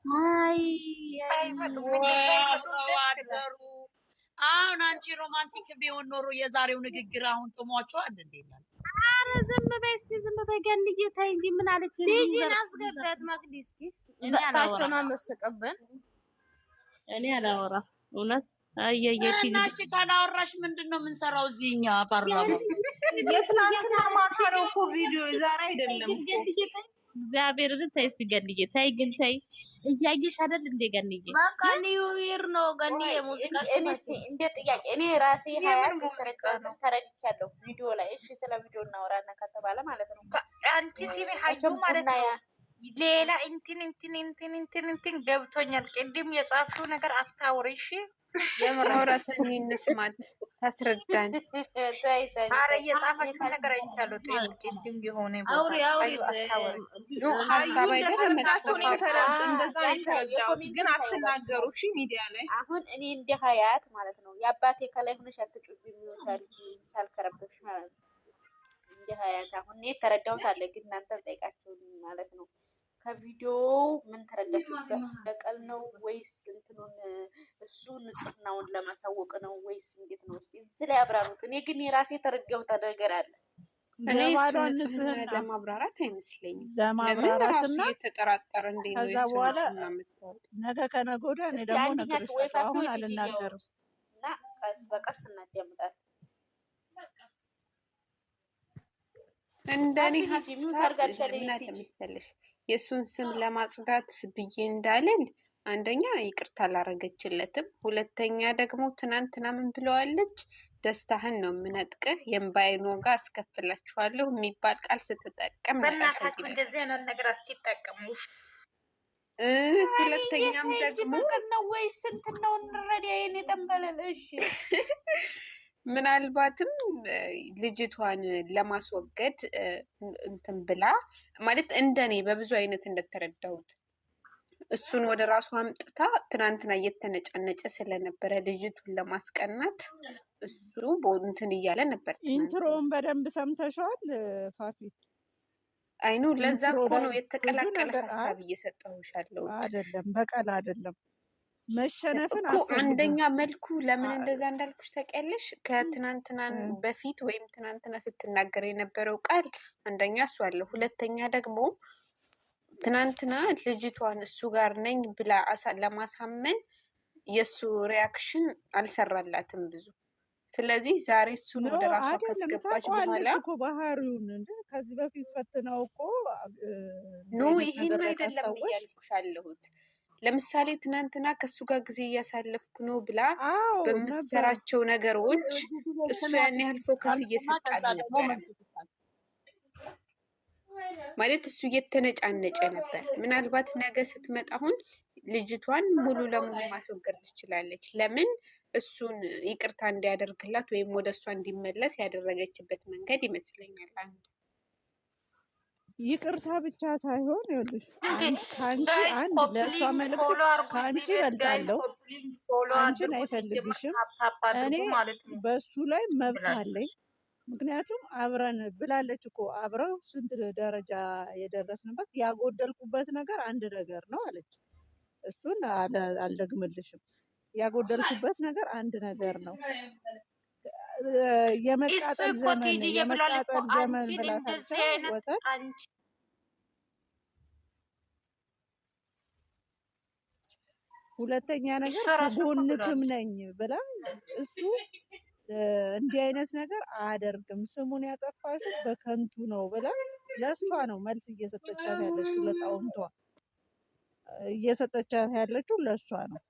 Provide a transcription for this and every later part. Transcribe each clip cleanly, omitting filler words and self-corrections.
አይ አይመጡም። አደሩ። አሁን አንቺ ሮማንቲክ ቢሆን ኖሮ የዛሬው ንግግር አሁን ጥሟቸዋል እንዴ? ኧረ ዝም በይ እስኪ ዝም በይ ገንዬ ተይ እንጂ ምን አለች? ዲጂን አስገባት ማግዲ እስኪ ታቸውና መስቀበን እኔ አላወራም እውነት እናሽ ካላወራሽ ምንድነው የምንሰራው እዚህኛ ፓርላማ? የትናንትና ማታ ነው እኮ ቪዲዮ ዛሬ አይደለም እኮ። እግዚአብሔርን ተይ እስኪ ገንዬ ተይ ግን ተይ እያየሽ አይደል እንደ ገንዬ በቃ ኒው ይር ነው ገንዬ ሙዚቃ እስቲ እንደ ጥያቄ እኔ ራሴ ሀያት ተረድቻለሁ ቪዲዮ ላይ። እሺ ስለ ቪዲዮ እናወራና ከተባለ ማለት ነው አንቺ ሲሪ ሀዩ ማለት ነው ሌላ እንትን ገብቶኛል። ቅድም የጻፍሽው ነገር አታውሪ እሺ። የምራውራሰን እንስማት ታስረዳን። አረ የጻፈችው ነገር አይቻለው ቅድም የሆነ አውሪ ሀሳብ አይደለም መጣቶኝ ተረድ እንደዛ ይተረዳው ግን አትናገሩ እሺ ሚዲያ ላይ። አሁን እኔ እንደ ሀያት ማለት ነው የአባቴ ከላይ ሆነሽ አትጩቢ የሚወታል ሳልከረብሽ እንደ ሀያት አሁን እኔ ተረዳሁት አለ ግን እናንተ ጠይቃችሁ ማለት ነው ከቪዲዮ ምን ተረዳችሁ? በቀል ነው ወይስ እንትኑን እሱ ንጽህናውን ለማሳወቅ ነው ወይስ እንዴት ነው? እዚህ ላይ አብራሩት። እኔ ግን የራሴ ተረዳሁት ነገር አለ። እኔ እሱን ንጽህና ለማብራራት አይመስለኝም። ለማብራራትና የተጠራጠረ እንዴ ነው እሱን የምታወጥ ነገ ከነገ ወዲያ እኔ ደግሞ ነገርሽ አሁን አልናገርም እና ቀስ በቀስ እናዳምጣለን። እንደኔ ሀሳብ መሰለሽ የሱን ስም ለማጽዳት ብዬ እንዳልን አንደኛ ይቅርታ አላረገችለትም፣ ሁለተኛ ደግሞ ትናንትና ምን ብለዋለች? ደስታህን ነው የምነጥቅህ የእምባዬን ዋጋ አስከፍላችኋለሁ የሚባል ቃል ስትጠቀም በእናታችሁ እንደዚህ አይነት ነገር አትጠቀሙ። ሁለተኛም ደግሞ ነው ወይ ስንት ነው እንረዳ የኔ ጠንበለል። እሺ ምናልባትም ልጅቷን ለማስወገድ እንትን ብላ ማለት እንደኔ በብዙ አይነት እንደተረዳሁት እሱን ወደ ራሱ አምጥታ ትናንትና እየተነጫነጨ ስለነበረ ልጅቱን ለማስቀናት እሱ እንትን እያለ ነበር። ኢንትሮውን በደንብ ሰምተሻል ፋፊ? አይኑ ለዛ እኮ ነው የተቀላቀለ ሀሳብ እየሰጠሁሽ ያለሁት። አይደለም በቀል አይደለም መሸነፍን እኮ አንደኛ መልኩ ለምን እንደዛ እንዳልኩሽ ታውቂያለሽ? ከትናንትና በፊት ወይም ትናንትና ስትናገር የነበረው ቃል አንደኛ እሱ አለ፣ ሁለተኛ ደግሞ ትናንትና ልጅቷን እሱ ጋር ነኝ ብላ ለማሳመን የእሱ ሪያክሽን አልሰራላትም ብዙ። ስለዚህ ዛሬ እሱን ወደ ራሷ ካስገባች በኋላ እኮ ባህሪውን እንደ ከዚህ በፊት ፈትናው እኮ ኖ ይሄን አይደለም እያልኩሽ አለሁት። ለምሳሌ ትናንትና ከሱ ጋር ጊዜ እያሳለፍኩ ነው ብላ በምትሰራቸው ነገሮች እሱ ያን ያህል ፎከስ እየሰጣት ነበር ማለት እሱ እየተነጫነጨ ነበር። ምናልባት ነገ ስትመጣ አሁን ልጅቷን ሙሉ ለሙሉ ማስወገድ ትችላለች። ለምን እሱን ይቅርታ እንዲያደርግላት ወይም ወደ እሷ እንዲመለስ ያደረገችበት መንገድ ይመስለኛል። አንድ ይቅርታ ብቻ ሳይሆን ይኸውልሽ ከአንቺ አንድ ለእሷ መልዕክት ከአንቺ እበልጣለሁ፣ አንቺን አይፈልግሽም፣ እኔ በእሱ ላይ መብት አለኝ። ምክንያቱም አብረን ብላለች እኮ አብረው ስንት ደረጃ የደረስንበት ያጎደልኩበት ነገር አንድ ነገር ነው አለች። እሱን አልደግምልሽም። ያጎደልኩበት ነገር አንድ ነገር ነው። የመቃጠል ዘመን ብላታቸው ወተት ሁለተኛ ነገር ከጎንክም ነኝ ብላ እሱ እንዲህ አይነት ነገር አያደርግም፣ ስሙን ያጠፋሽው በከንቱ ነው ብላ ለእሷ ነው መልስ እየሰጠቻት ያለችው። ለጣውንቷ እየሰጠቻት ያለችው ለእሷ ነው።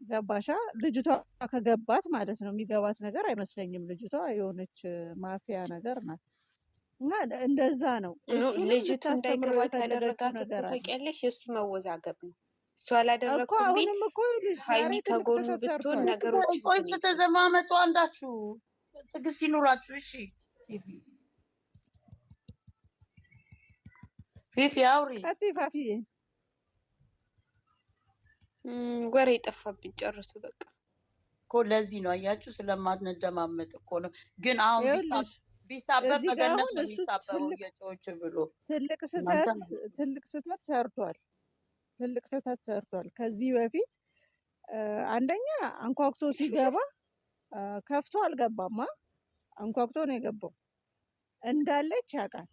ገባሻ? ልጅቷ ከገባት ማለት ነው። የሚገባት ነገር አይመስለኝም። ልጅቷ የሆነች ማፊያ ነገር ናት እና እንደዛ ነው። ልጅቷ እንዳይገባት ያደረጋት ታውቂያለሽ፣ የእሱ መወዛገብ ነው። እሱ አላደረኩም ቢል ሀይሚ ከጎኑ ብትሆን ነገሮች ቆይ ተዘማመጡ። አንዳችሁ ትዕግስት ይኑራችሁ። እሺ ፊፊ አውሪ ፋፊ ወሬ ጠፋብኝ ጨርሱ። በቃ እኮ ለዚህ ነው አያችሁ፣ ስለማትነደማመጥ እኮ ነው። ግን አሁን ቢሳበብ በገነት ነው የሚሳበበው የጮች ብሎ ትልቅ ስህተት ሰርቷል። ትልቅ ስህተት ሰርቷል። ከዚህ በፊት አንደኛ አንኳኩቶ ሲገባ ከፍቶ አልገባማ፣ አንኳኩቶ ነው የገባው። እንዳለች ያውቃል።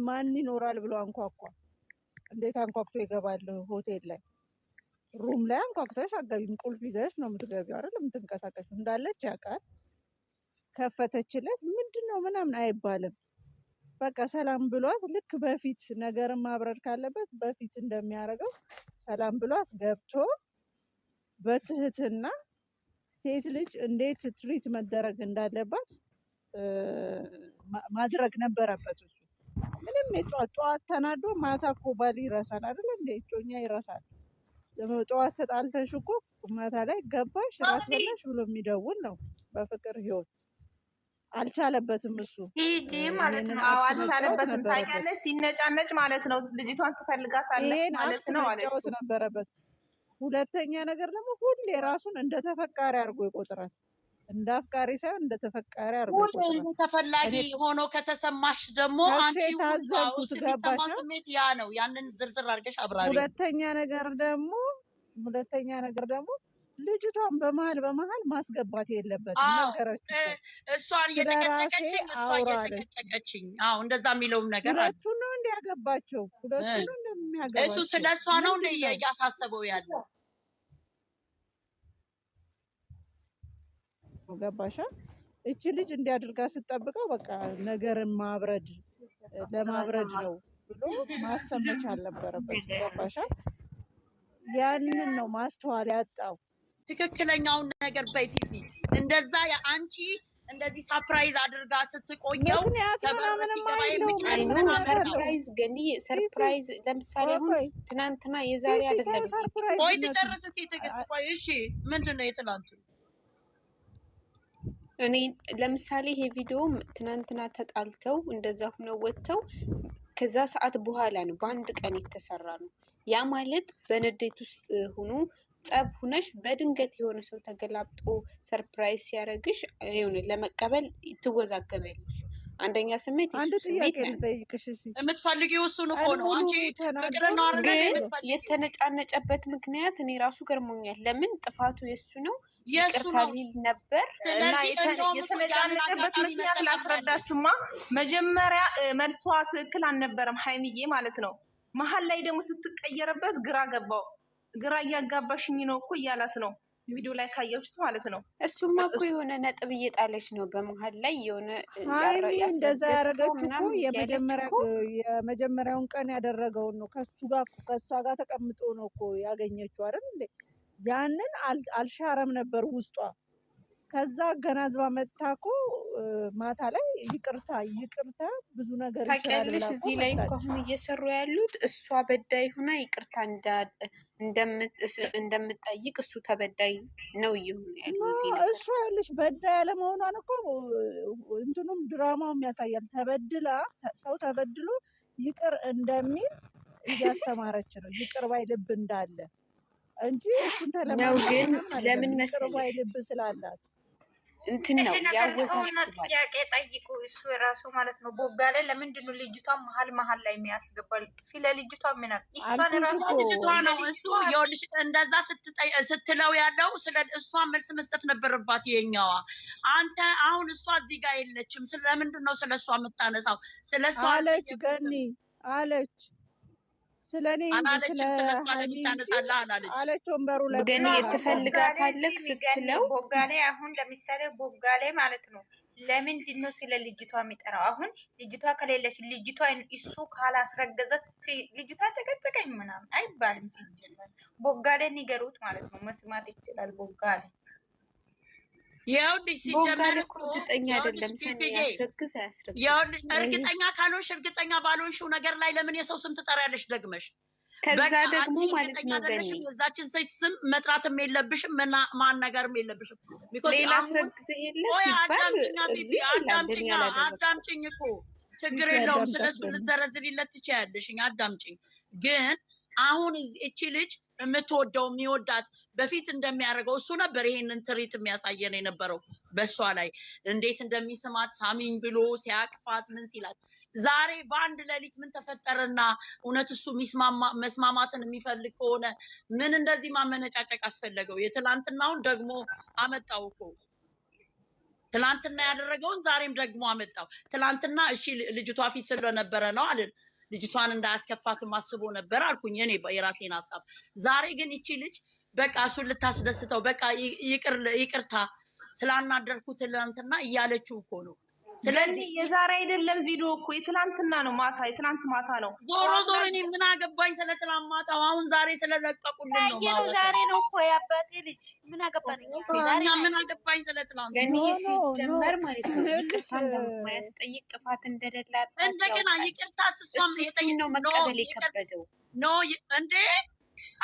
ማን ይኖራል ብሎ አንኳኳ። እንዴት አንኳኩቶ ይገባል? ሆቴል ላይ ሩም ላይ አንኳኩተሽ አትገቢም። ቁልፍ ይዘሽ ነው የምትገቢው አይደል? የምትንቀሳቀሽ እንዳለች ያውቃል። ከፈተችለት። ምንድነው ምናምን አይባልም። በቃ ሰላም ብሏት ልክ በፊት ነገርን ማብረድ ካለበት በፊት እንደሚያደርገው ሰላም ብሏት ገብቶ በትህትና ሴት ልጅ እንዴት ትሪት መደረግ እንዳለባት ማድረግ ነበረበት። እሱ ምንም ጠዋት ተናዶ ማታ እኮ ባል ይረሳል አይደል እንዴ? እጮኛ ይረሳል። ጠዋት ተጣልተሽ እኮ ማታ ላይ ገባሽ ራት በላሽ ብሎ የሚደውል ነው በፍቅር ህይወት። አልቻለበትም እሱ ሂጂ ማለት ነው። አዎ አልቻለበትም። ታውቂያለሽ፣ ሲነጫነጭ ማለት ነው ልጅቷን ትፈልጋታለች ማለት ነው መጫወት ነበረበት። ሁለተኛ ነገር ደግሞ ሁሌ ራሱን እንደ ተፈቃሪ አድርጎ ይቆጥራል። እንደ አፍቃሪ ሳይሆን እንደ ተፈቃሪ አድርጎ ይቆጥራል። ተፈላጊ ሆኖ ከተሰማሽ ደግሞ አንቺ ታዘብኩት ገባሽ? ስሜት ያ ነው። ያንን ዝርዝር አድርገሽ አብራሪ። ሁለተኛ ነገር ደግሞ ልጅቷን በመሀል ማስገባት የለበትም። ነገረችው እሷን እየጨቀጨቀችኝ እሷ እየጨቀጨቀችኝ። አዎ እንደዛ የሚለውን ነገር ሁለቱን ነው እንዲያገባቸው ሁለቱን ነው እንደሚያገባቸው። እሱ ስለ እሷ ነው እንደ እያሳሰበው ያለው። ገባሻ? እቺ ልጅ እንዲያድርጋ ስትጠብቀው በቃ ነገርን ለማብረድ ነው ብሎ ማሰብ መቻል ነበረበት። ገባሻ? ያንን ነው ማስተዋል ያጣው። ትክክለኛውን ነገር በፊት እንደዛ አንቺ እንደዚህ ሰርፕራይዝ አድርጋ ስትቆየው ሰርፕራይዝ ገኒ ሰርፕራይዝ ለምሳሌ አሁን ትናንትና የዛሬ አይደለም። ቆይ ትጨርስ እስኪ ትዕግስት። ቆይ እሺ ምንድነው የትናንቱ? እኔ ለምሳሌ ይሄ ቪዲዮ ትናንትና ተጣልተው እንደዛ ሆነው ወጥተው ከዛ ሰዓት በኋላ ነው በአንድ ቀን የተሰራ ነው። ያ ማለት በንዴት ውስጥ ሆኖ ጸብ ሁነሽ በድንገት የሆነ ሰው ተገላብጦ ሰርፕራይዝ ሲያደርግሽ የሆነ ለመቀበል ትወዛገበልሽ። አንደኛ ስሜት አንድ ጥያቄ ልጠይቅሽ። የምትፈልጊው እሱን እኮ ነው አንቺ ፍቅርና ግን የተነጫነጨበት ምክንያት እኔ ራሱ ገርሞኛል። ለምን ጥፋቱ የሱ ነው ይቅርታ ሊል ነበር እና የተነጫነጨበት ምክንያት ላስረዳችሁማ። መጀመሪያ መልሷ ትክክል አልነበረም ሀይሚዬ ማለት ነው። መሀል ላይ ደግሞ ስትቀየርበት ግራ ገባው። ግራ እያጋባሽኝ ነው እኮ እያላት ነው ቪዲዮ ላይ ካያችሁት ማለት ነው። እሱማ እኮ የሆነ ነጥብ እየጣለች ነው በመሀል ላይ የሆነ እንደዛ ያደረገችው እኮ የመጀመሪያውን ቀን ያደረገውን ነው። ከእሷ ጋር ተቀምጦ ነው እኮ ያገኘችው አይደል እንዴ? ያንን አልሻረም ነበር ውስጧ። ከዛ አገናዝባ መጥታ እኮ ማታ ላይ ይቅርታ ብዙ ነገር ታውቂያለሽ። እዚህ ላይ እኮ አሁን እየሰሩ ያሉት እሷ በዳይ ሆና ይቅርታ እንደምትጠይቅ እሱ ተበዳይ ነው እየሆነ ያለው። እሷ ያለሽ በዳይ ያለመሆኗን እኮ እንትኑም ድራማውም ያሳያል። ሰው ተበድሎ ይቅር እንደሚል እያስተማረች ነው። ይቅር ባይ ልብ እንዳለ እንጂ እሱን ነው። ግን ለምን መሰለሽ ባይ ልብ ስላላት እንትን ነው ያወሳችኋል። ጥያቄ ጠይቁ። እሱ የራሱ ማለት ነው። ቦጋለ ለምንድን ነው ልጅቷን መሀል ላይ የሚያስገባል? ስለ ልጅቷ ምን እሷን ራሱ ልጅቷ ነው እሱ ይኸውልሽ፣ እንደዛ ስትለው ያለው ስለ እሷ መልስ መስጠት ነበረባት የኛዋ። አንተ አሁን እሷ እዚህ ጋር የለችም። ስለምንድን ነው ስለ እሷ የምታነሳው? ስለ እሷ አለች ገኒ አለች ስለኔ አለች ወንበሩ ላይ ገኒ ትፈልጋታለህ ስትለው ቦጋሌ አሁን ለምሳሌ ቦጋሌ ማለት ነው። ለምንድን ነው ስለ ልጅቷ የሚጠራው? አሁን ልጅቷ ከሌለች ልጅቷ እሱ ካላስረገዘት ልጅቷ ጨቀጨቀኝ ምናምን አይባልም። ሲጀመር ቦጋሌ ንገሩት ማለት ነው። መስማት ይችላል ቦጋሌ። ይኸውልሽ ሲጀመር እኮ እርግጠኛ አይደለም ሰኔ ያስረግዝ አያስረግዝ። ይኸውልሽ እርግጠኛ ካልሆንሽ እርግጠኛ ባልሆንሽው ነገር ላይ ለምን የሰው ስም ትጠሪያለሽ ደግመሽ? ከዛ ደግሞ ማለት ነው ገኒ እዛችን ሴት ስም መጥራትም የለብሽም ማናገርም የለብሽም። ሌላ አስረግዝ የለ ሲባል አዳምጪኝ እኮ ችግር የለውም። ስለሱ ልትዘረዝሪለት ትችያለሽ። አዳምጪኝ ግን አሁን እቺ ልጅ የምትወደው የሚወዳት በፊት እንደሚያደርገው እሱ ነበር ይሄንን ትርኢት የሚያሳየን የነበረው በእሷ ላይ እንዴት እንደሚስማት ሳሚኝ ብሎ ሲያቅፋት ምን ሲላት። ዛሬ በአንድ ሌሊት ምን ተፈጠረና እውነት እሱ መስማማትን የሚፈልግ ከሆነ ምን እንደዚህ ማመነጫጨቅ አስፈለገው? የትላንትናውን ደግሞ አመጣው እኮ ትላንትና ያደረገውን ዛሬም ደግሞ አመጣው። ትላንትና እሺ ልጅቷ ፊት ስለነበረ ነው አልን። ልጅቷን እንዳያስከፋትም አስቦ ነበር አልኩኝ እኔ የራሴን ሀሳብ። ዛሬ ግን ይቺ ልጅ በቃ እሱን ልታስደስተው በቃ ይቅርታ ስላናደርኩት ትላንትና እያለችው እኮ ነው። ስለዚህ የዛሬ አይደለም ቪዲዮ እኮ የትላንትና ነው፣ የትላንት ማታ ነው። ዞሮ ዞሮ እኔ ምን አገባኝ ስለ ትላንት ማታው። አሁን ዛሬ ስለለቀቁልን ነው ማለት ዛሬ ነው እኮ የአባቴ ልጅ ምን አገባኝ ዛሬ ምን አገባኝ ስለ ትላንት ግን ሲጀመር ማለት ነው ይቅርታ እንደማያስጠይቅ ጥፋት እንደሌላት እንደገና ይቅርታ ስሷም የጠይቅ ነው መቀበል የከበደው ኖ እንዴ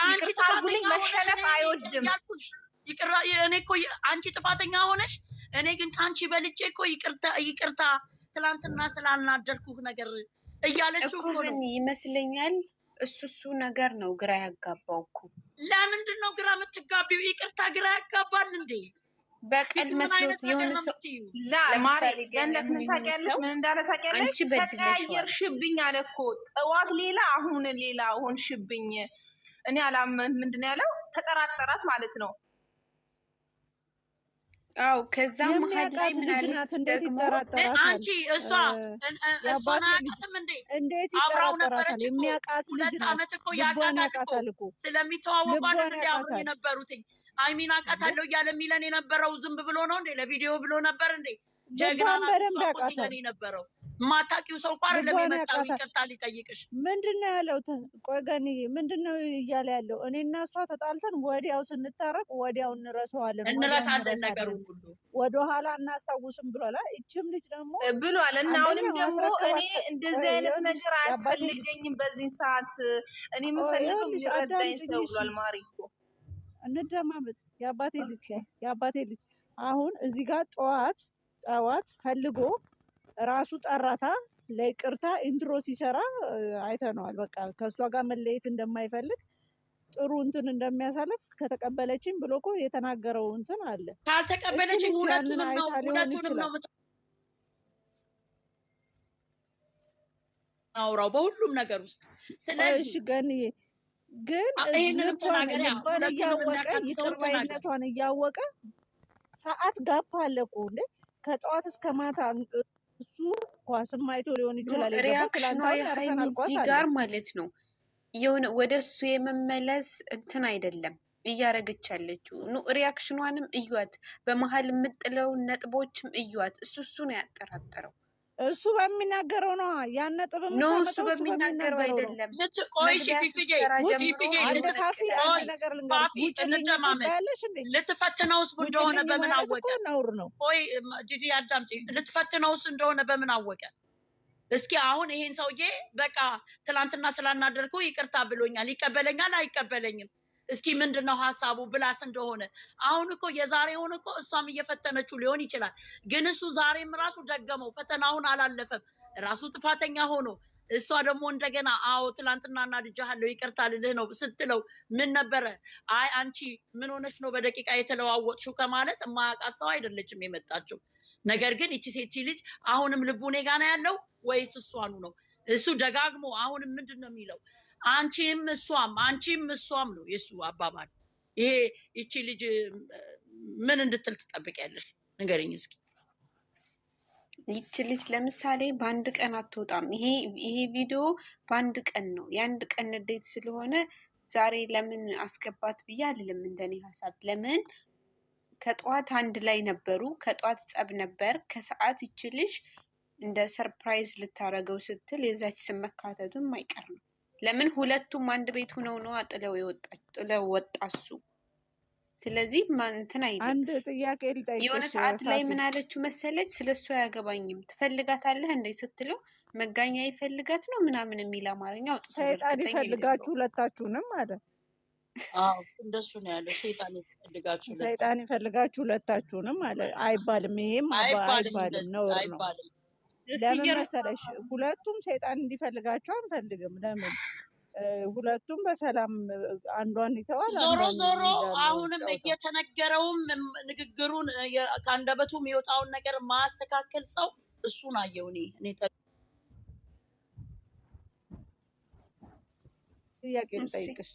አንቺ ጥፋተኛ መሸነፍ አይወድም። ይቅራ እኔ እኮ አንቺ ጥፋተኛ ሆነሽ እኔ ግን ካንቺ በልጬ እኮ ይቅርታ ትላንትና ስላልናደርኩህ ነገር እያለችው እኮ ነው ይመስለኛል። እሱ ነገር ነው ግራ ያጋባው እኮ። ለምንድን ነው ግራ የምትጋቢው? ይቅርታ ግራ ያጋባል እንዴ? በቀል መስሎት የሆነ ሰው ለማሪ ገነት ምን ታውቂያለሽ? ምን እንዳለ ታውቂያለሽ? ተቀያየርሽብኝ አለ እኮ ጠዋት ሌላ አሁን ሌላ ሆንሽብኝ። እኔ አላመን ምንድን ነው ያለው? ተጠራጠራት ማለት ነው። አው ከዛ መሀል ላይ ምን አለች? እንዴት ይጠራጠራታል? አንቺ እሷን አያውቃትም እንዴ? እንዴት አብራው ይጠራጠራታል? ነበረች እኮ የሚያውቃት ልጅ ሁለት ናት። ዓመት እኮ ያውቃታል እኮ ስለሚተዋወቁ አይደል እንዴ አብረው የነበሩትኝ። አይሚን አውቃታለሁ እያለ የሚለን የነበረው ዝም ብሎ ነው እንዴ? ለቪዲዮ ብሎ ነበር እንዴ? ጀግና በደንብ ነው ያውቃታል የነበረው። ማታውቂው ሰው እኮ አይደለም የመጣው ይቅርታ ሊጠይቅሽ። ምንድን ነው ያለው? ቆይ ገኒ ምንድን ነው እያለ ያለው? እኔ እና እሷ ተጣልተን ወዲያው ስንታረቅ ወዲያው እንረሳለን ነገሩን ሁሉ ወደኋላ እናስታውስም ብሏል። እችም ልጅ ደግሞ ብሏል እና አሁንም ደግሞ እኔ እንደዚህ አይነት ነገር አያስፈልገኝም በዚህ ሰዓት እኔ የምፈልገው የሚረዳኝ ሰው ብሏል። ማሪ እኮ እንደማመጥ የአባቴ ልጅ አሁን እዚህ ጋር ጠዋት ፈልጎ ራሱ ጠራታ ለይቅርታ ኢንትሮ ሲሰራ አይተነዋል። በቃ ከእሷ ጋር መለየት እንደማይፈልግ ጥሩ እንትን እንደሚያሳልፍ ከተቀበለችኝ ብሎ እኮ የተናገረው እንትን አለ። ካልተቀበለችኝ ሁለቱንም ነው አውራው በሁሉም ነገር ውስጥ። ስለዚህ ገንዬ ግን ልቧን እያወቀ ይቅር ባይነቷን እያወቀ ሰዓት ጋፕ አለ እኮ እንዴ ከጠዋት እስከ ማታ እሱ ኳስም አይቶ ሊሆን ይችላል። ሪያክሽኗ እዚህ ጋር ማለት ነው የሆነ ወደ እሱ የመመለስ እንትን አይደለም እያረገች ያለችው። ሪያክሽኗንም እዩት፣ በመሀል የምጥለውን ነጥቦችም እዩት። እሱ ነው ያጠራጠረው። እሱ በሚናገረው ነው ያን ነጥብ ነው እሱ በሚናገረው አይደለም። ልትፈትነውስ እንደሆነ በምን አወቀ? ቆይ ጂጂ አዳምጪ። ልትፈትነውስ እንደሆነ በምን አወቀ? እስኪ አሁን ይሄን ሰውዬ በቃ ትላንትና ስላናደርኩ ይቅርታ ብሎኛል፣ ይቀበለኛል አይቀበለኝም? እስኪ ምንድነው ሀሳቡ ብላስ እንደሆነ አሁን እኮ የዛሬውን እኮ እሷም እየፈተነችው ሊሆን ይችላል። ግን እሱ ዛሬም ራሱ ደገመው፣ ፈተናውን አላለፈም፣ ራሱ ጥፋተኛ ሆኖ እሷ ደግሞ እንደገና አዎ ትላንትና እናድጃለሁ ይቅርታ ልልህ ነው ስትለው ምን ነበረ? አይ አንቺ ምን ሆነች ነው በደቂቃ የተለዋወጥሽው ከማለት የማያውቃት ሰው አይደለችም የመጣችው። ነገር ግን እቺ ሴት ልጅ አሁንም ልቡ እኔ ጋ ነው ያለው ወይስ እሷኑ ነው? እሱ ደጋግሞ አሁንም ምንድን ነው የሚለው? አንቺም እሷም ነው የሱ አባባል። ይሄ እቺ ልጅ ምን እንድትል ትጠብቂያለሽ? ንገረኝ እስኪ። ይቺ ልጅ ለምሳሌ በአንድ ቀን አትወጣም። ይሄ ቪዲዮ በአንድ ቀን ነው። የአንድ ቀን ንዴት ስለሆነ ዛሬ ለምን አስገባት ብዬ አልልም። እንደኔ ሀሳብ ለምን ከጠዋት አንድ ላይ ነበሩ። ከጠዋት ጸብ ነበር። ከሰዓት ይቺ ልጅ እንደ ሰርፕራይዝ ልታረገው ስትል የዛች ስም መካተቱም አይቀር ነው። ለምን ሁለቱም አንድ ቤት ሆነው ነው ጥለው ወጣ እሱ። ስለዚህ እንትን አይደለም። አንድ ጥያቄ ልጠይቅሽ። የሆነ ሰዓት ላይ ምን አለችው መሰለች? ስለሱ አያገባኝም ትፈልጋታለህ እንዴ ስትለው መጋኛ ይፈልጋት ነው ምናምን የሚል አማርኛ አውጥቶ ሰይጣን ይፈልጋችሁ ሁለታችሁንም አለ። አዎ እንደሱ ነው ያለው። ሰይጣን ይፈልጋችሁ ሁለታችሁንም አለ። አይባልም፣ ይሄም አይባልም፣ ነውር ነው። ለምን መሰለሽ? ሁለቱም ሰይጣን እንዲፈልጋቸው አንፈልግም። ለምን ሁለቱም በሰላም አንዷን ይተዋል። ዞሮ አሁንም እየተነገረውም ንግግሩን ከአንደበቱ የሚወጣውን ነገር ማስተካከል ሰው እሱን አየው። እኔ ጥያቄ ልጠይቅሽ።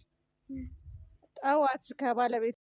ጠዋት ከባለቤት